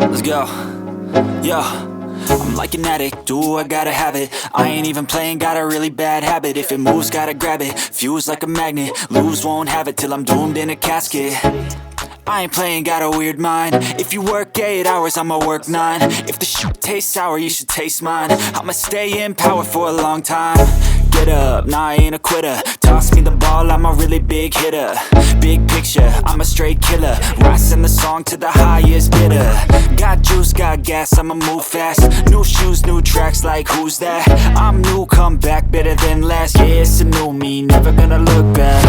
Let's go. Yo, I'm like an addict, do I gotta have it. I ain't even playing, got a really bad habit. If it moves, gotta grab it, fuse like a magnet. Lose, won't have it till I'm doomed in a casket. I ain't playing, got a weird mind. If you work 8 hours, I'ma work 9. If the shit tastes sour, you should taste mine. I'ma stay in power for a long time. Get up, nah, I ain't a quitter. Toss me the ball, I'm a really big hitter. Big picture, I'm a straight killer. Rising the song to the highest bidder. Got juice, got gas, I'ma move fast. New shoes, new tracks, like who's that? I'm new, come back, better than last. Yeah, it's a new me, never gonna look back.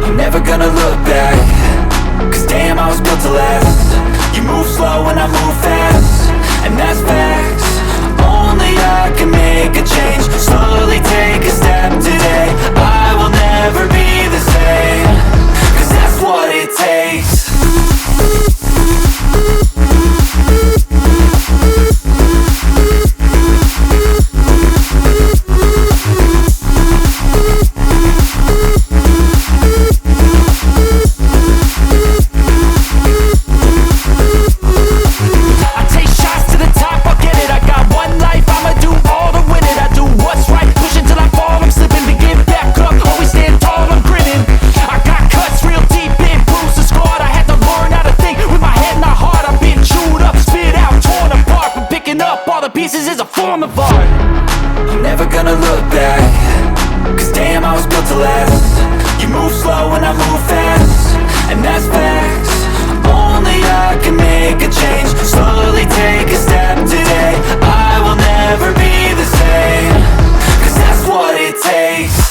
I'm never gonna look back. Cause damn, I was built to last. You move slow and I move fast, and that's facts. Only I can make a change. Slowly take a step today. I will never be the same. Cause that's what it takes. Pieces is a form of art. I'm never gonna look back. Cause damn, I was built to last. You move slow and I move fast, and that's facts. Only I can make a change. Slowly take a step today. I will never be the same. Cause that's what it takes.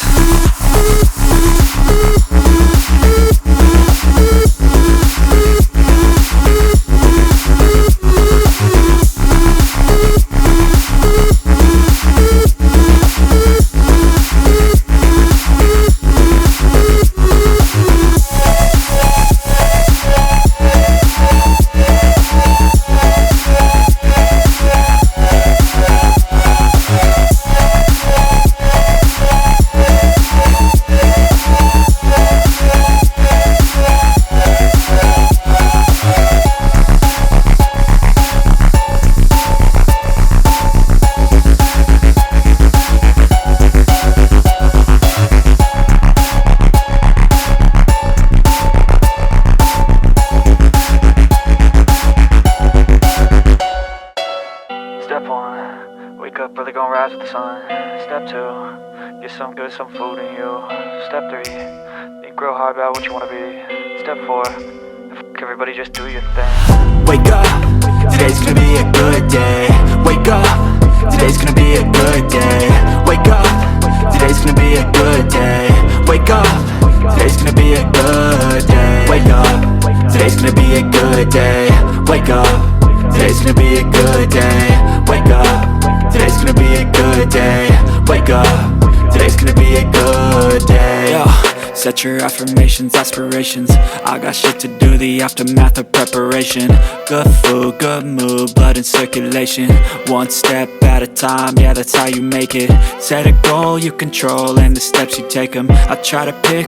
Step 1, wake up early, gon' rise with the sun. Step 2, get some good, some food in you. Step 3, think real hard about what you wanna be. Step 4, fuck everybody, just do your thing. Wake up, today's gonna be a good day. Wake up, today's gonna be a good day. Wake up, today's gonna be a good day. Wake up, today's gonna be a good day. Wake up, today's gonna be a good day. Wake up. Today's gonna be a good day. Wake up. Today's gonna be a good day. Wake up. Today's gonna be a good day. Yo, set your affirmations, aspirations. I got shit to do, the aftermath of preparation. Good food, good mood, blood in circulation. One step at a time, yeah, that's how you make it. Set a goal you control and the steps you take them. I try to pick